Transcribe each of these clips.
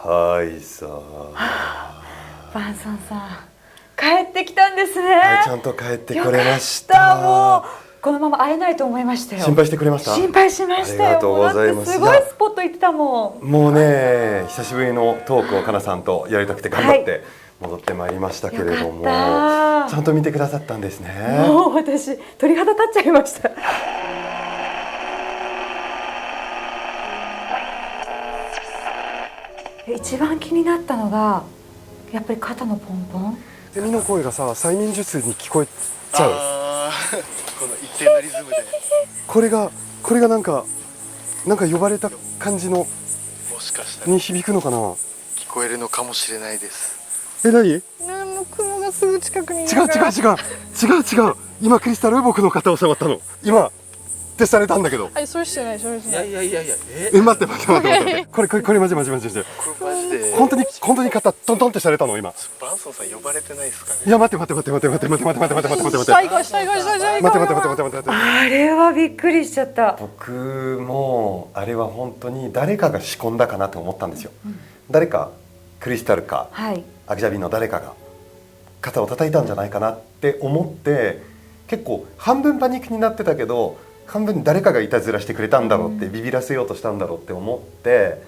はいさバンソンさん帰ってきたんですね。はい、ちゃんと帰ってこれました。もうこのまま会えないと思いましたよ。心配してくれました。心配しましたよ。ありがとうございます。すごいスポット行ってたもん。もうね、久しぶりのトークをかなさんとやりたくて頑張って戻ってまいりましたけれども、ちゃんと見てくださったんですね。もう私鳥肌立っちゃいました。一番気になったのがやっぱり肩のポンポン。セミの声がさ、催眠術に聞こえちゃう。この一定のリズムで。これがなんか呼ばれた感じのもしかしたらに響くのかな。聞こえるのかもしれないです。何？雲がすぐ近くにいる違う。今クリスタル僕の肩を触ったの。今ってされたんだけど。それしてない。いや。待って。これマジ。これマジで。本当に肩トントンってされたの今。バンソンさん呼ばれてないですかね。いや待って。待って。最後。あれはびっくりしちゃった。僕もあれは本当に誰かが仕込んだかなと思ったんですよ。誰かクリスタルか、アキジャビの誰かが肩を叩いたんじゃないかなって思って、結構半分パニックになってたけど半分誰かがいたずらしてくれたんだろうって、ビビらせようとしたんだろうって思って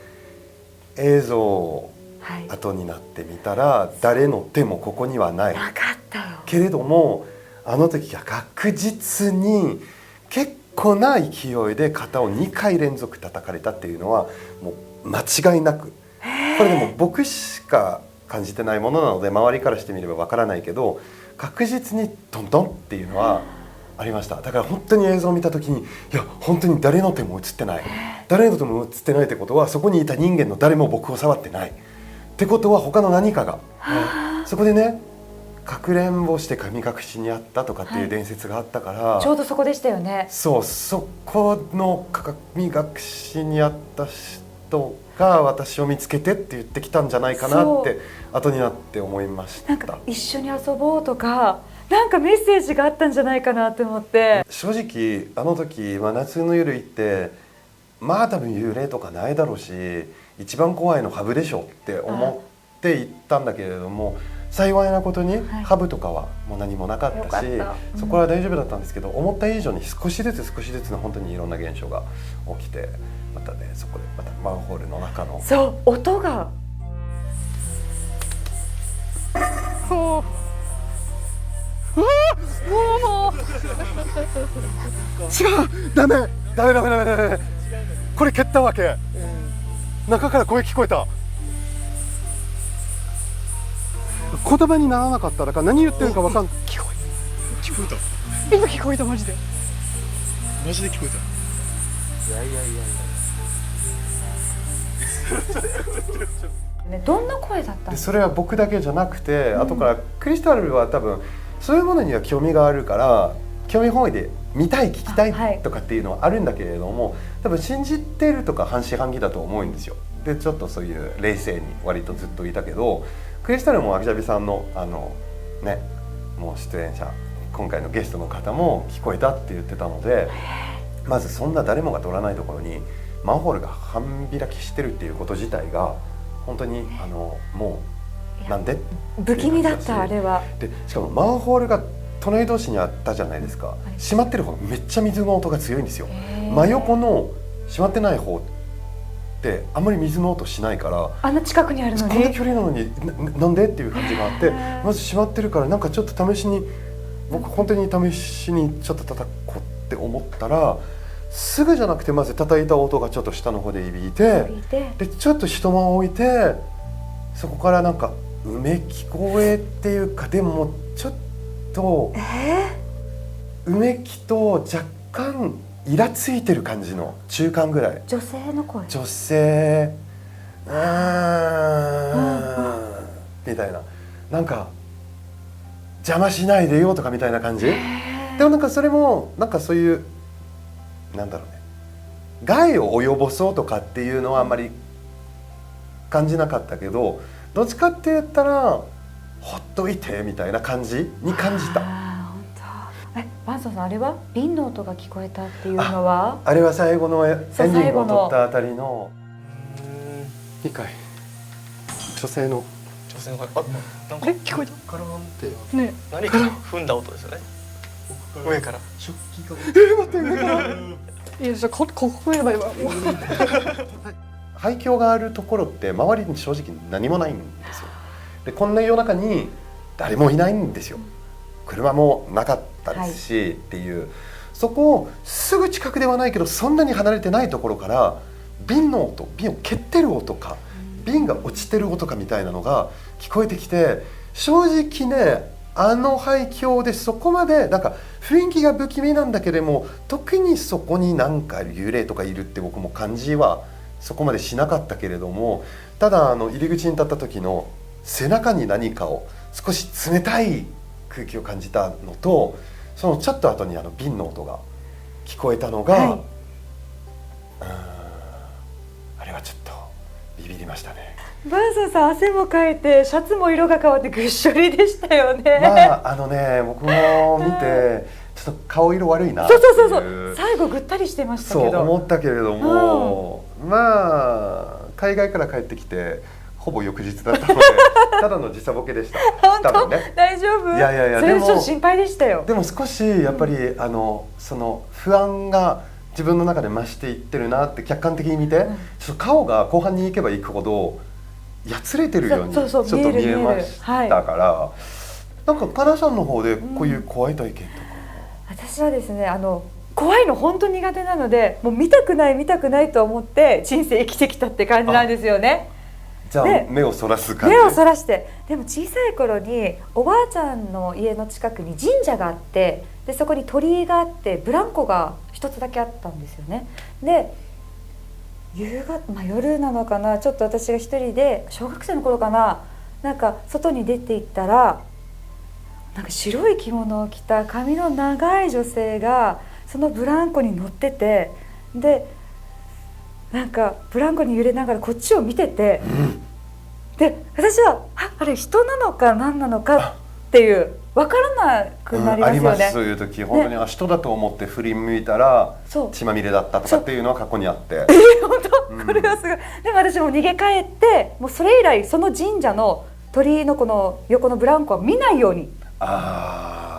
映像を後になってみたら、誰の手もここにはないなかったよ。けれども、あの時は確実に結構な勢いで肩を2回連続叩かれたっていうのはもう間違いなく、これでも僕しか感じてないものなので周りからしてみればわからないけど、確実にトントンっていうのはありました。だから本当に映像を見た時に、いや本当に誰の手も映ってない、誰の手も映ってないってことは、そこにいた人間の誰も僕を触ってないってことは、他の何かがそこでね、かくれんぼして神隠しにあったとかっていう伝説があったから、ちょうどそこでしたよね。そこの神隠しにあった人が私を見つけてって言ってきたんじゃないかなって後になって思いました。なんか一緒に遊ぼうとか、なんかメッセージがあったんじゃないかなって思って。正直あの時、夏の夜行って多分幽霊とかないだろうし、一番怖いのハブでしょって思って行ったんだけれども、幸いなことにハブとかはもう何もなかったし、そこは大丈夫だったんですけど、思った以上に少しずつの本当にいろんな現象が起きて、またね、そこでまたマンホールの中の音が違う、ダメ。これ蹴ったわけ。中から声聞こえた。言葉にならなかったらか何言ってるか分かんない。聞こえた。今聞こえた。マジで聞こえた。いやどんな声だったんですか？それは僕だけじゃなくて、後からクリスタルは多分そういうものには興味があるから、興味本位で見たい聞きたいとかっていうのはあるんだけれども、多分信じてるとか半信半疑だと思うんですよ。でちょっとそういう冷静に割とずっといたけど、クリスタルもアキジャビさんのもう出演者、今回のゲストの方も聞こえたって言ってたので、まずそんな誰もが通らないところにマンホールが半開きしてるっていうこと自体が本当にもうなんで不気味だった。あれはで、しかもマンホールが隣同士にあったじゃないですか。閉まってる方めっちゃ水の音が強いんですよ。真横の閉まってない方ってあんまり水の音しないから、あんな近くにあるのに、こんな距離なのになんでっていう感じがあって、まず閉まってるからなんかちょっと試しに、僕本当に試しにちょっと叩こうって思ったら、すぐじゃなくてまず叩いた音がちょっと下の方で響いて、でちょっと一間置いて、そこからなんかうめき声っていうか、でもちょっとうめきと若干イラついてる感じの中間ぐらい。女性の声。女性みたいな、なんか邪魔しないでよとかみたいな感じ。でもなんかそれもなんかそういうなんだろうね、害を及ぼそうとかっていうのはあんまり感じなかったけど、どっちかって言ったらほっといてみたいな感じに感じた。バンソンさん、あれは瓶の音が聞こえたっていうのは、あれは最後のエンディングを撮ったあたりの2回女性の女性の声、なんか聞こえたカランってね。何か踏んだ音ですよね。上から食器がいやじゃあここ来ればいいわ。廃墟があるところって周りに正直何もないんですよ。でこんな夜中に誰もいないんですよ。車もなかったですし、っていうそこをすぐ近くではないけどそんなに離れてないところから瓶の音、瓶を蹴ってる音か瓶が落ちてる音かみたいなのが聞こえてきて、正直ねあの廃墟でそこまでなんか雰囲気が不気味なんだけれども、特にそこになんか幽霊とかいるって僕も感じはそこまでしなかったけれども、ただ入り口に立った時の背中に何かを少し冷たい空気を感じたのと、そのちょっと後に瓶の音が聞こえたのが、はい、あれはちょっとビビりましたね。バーサさん汗もかいてシャツも色が変わってぐっしょりでしたよね。まあ僕も見てちょっと顔色悪いなっていうそう最後ぐったりしてましたけど、そう思ったけれども、まあ海外から帰ってきてほぼ翌日だったのでただの時差ボケでした。本当、多分ね、大丈夫？いやそれちょっと心配でしたよ。でも少しやっぱりその不安が自分の中で増していってるなって客観的に見て、ちょっと顔が後半に行けば行くほどやつれてるようにちょっと見えましたから、なんかかなさんの方でこういう怖い体験とか、私はですね怖いの本当苦手なので、もう見たくないと思って人生生きてきたって感じなんですよね。じゃあ目をそらす感じ。目をそらして、でも小さい頃におばあちゃんの家の近くに神社があって、でそこに鳥居があってブランコが一つだけあったんですよね。で夜なのかな、ちょっと私が一人で小学生の頃かな、なんか外に出て行ったら、なんか白い着物を着た髪の長い女性がそのブランコに乗ってて、でなんかブランコに揺れながらこっちを見てて、で私はあれ人なのか何なのかっていう分からなくなりますよね。あります、そういう時本当に人だと思って振り向いたら血まみれだったとかっていうのは過去にあって、本当これはすごい。でも私も逃げ帰って、もうそれ以来その神社の鳥居のこの横のブランコは見ないように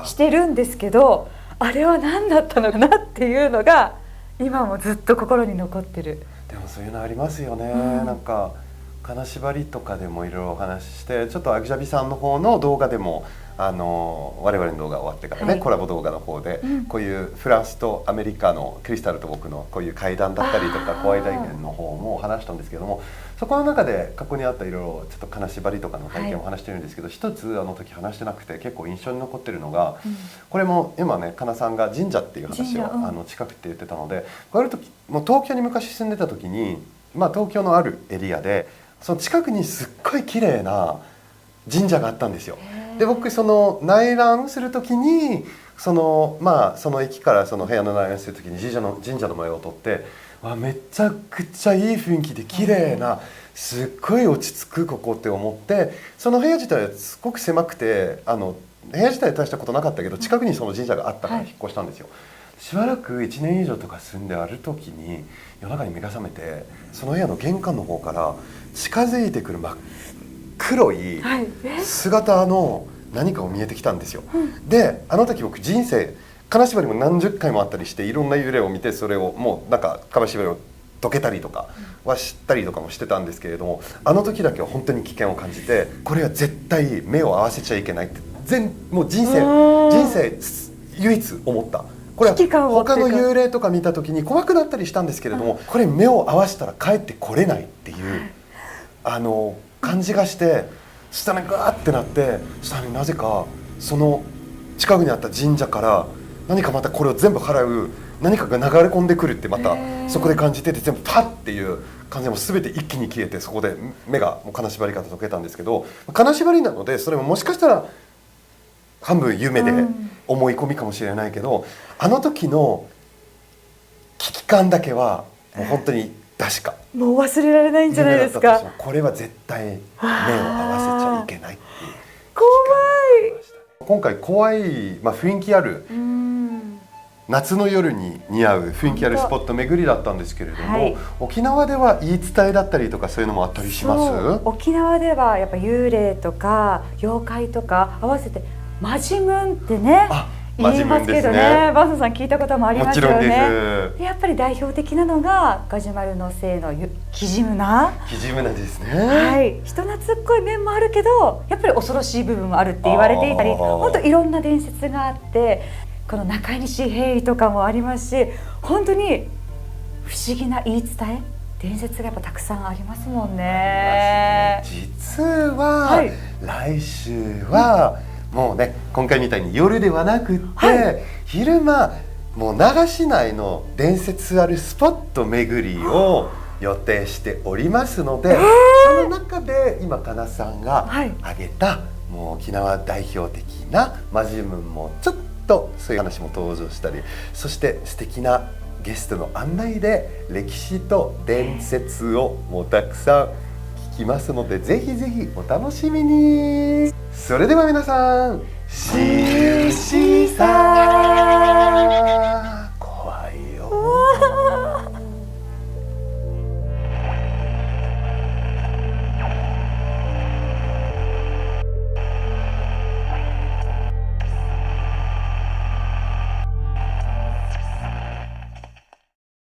してるんですけど、あれは何だったのかなっていうのが今もずっと心に残ってる。でもそういうのありますよね、なんか金縛りとかでもいろいろお話しして、ちょっとアグジャビさんの方の動画でも我々の動画終わってからね、コラボ動画の方で、こういうフランスとアメリカのクリスタルと僕のこういう会談だったりとか怖い体験の方も話したんですけども、そこの中で過去にあったいろいろちょっと金縛りとかの体験を話してるんですけど、一つ時話してなくて結構印象に残ってるのが、これも今ねかなさんが神社っていう話を近くって言ってたので、こういう時もう東京に昔住んでた時に、東京のあるエリアでその近くにすっごい綺麗な神社があったんですよ。で僕その内覧する時にその駅からその部屋の内覧する時に神社の前を通って、めちゃくちゃいい雰囲気で綺麗な、すっごい落ち着くここって思って、その部屋自体はすごく狭くて部屋自体大したことなかったけど近くにその神社があったから引っ越したんですよ。しばらく1年以上とか住んである時に夜中に目が覚めて、その部屋の玄関の方から近づいてくる真っ黒い姿の何かを見えてきたんですよ。であの時僕人生金縛りも何十回もあったりして、いろんな幽霊を見て、それをもうなんか金縛りを解けたりとかはしたりとかもしてたんですけれども、あの時だけは本当に危険を感じて、これは絶対目を合わせちゃいけないってもう人生唯一思った。これは他の幽霊とか見た時に怖くなったりしたんですけれども、これ目を合わせたら帰ってこれないっていう感じがして、そしたらガーってなって、そしたらなぜかその近くにあった神社から何かまたこれを全部払う何かが流れ込んでくるってまたそこで感じてて、全部パッっていう感じでも全て一気に消えて、そこで目がもう金縛り方解けたんですけど、金縛りなのでそれももしかしたら半分夢で思い込みかもしれないけど、あの時の危機感だけはもう本当に確か、もう忘れられないんじゃないですか。これは絶対目を合わせちゃいけないっていう怖い。今回怖い、雰囲気ある夏の夜に似合う雰囲気あるスポット巡りだったんですけれども、はい沖縄では言い伝えだったりとかそういうのもあったりしまそうす？沖縄ではやっぱ幽霊とか妖怪とか合わせてマジムンってねあ、言いますけどね、バンソンさん聞いたこともありますよもちろんでね。す。でやっぱり代表的なのがガジュマルの姓のキジムナ、キジムナですね。はい、人懐っこい面もあるけどやっぱり恐ろしい部分もあるって言われていたり、あー本当いろんな伝説があって、この中西平とかもありますし、本当に不思議な言い伝え伝説がやっぱたくさんありますもんね。実は、はい来週はもうね、今回みたいに夜ではなくって、はい昼間もう長市内の伝説あるスポット巡りを予定しておりますので、その中で今かなさんがはい挙げた、もう沖縄代表的なマジムンもちょっとそういう話も登場したり、そして素敵なゲストの案内で歴史と伝説をもうたくさん聞きますので、ぜひぜひお楽しみに。それでは皆さん、See you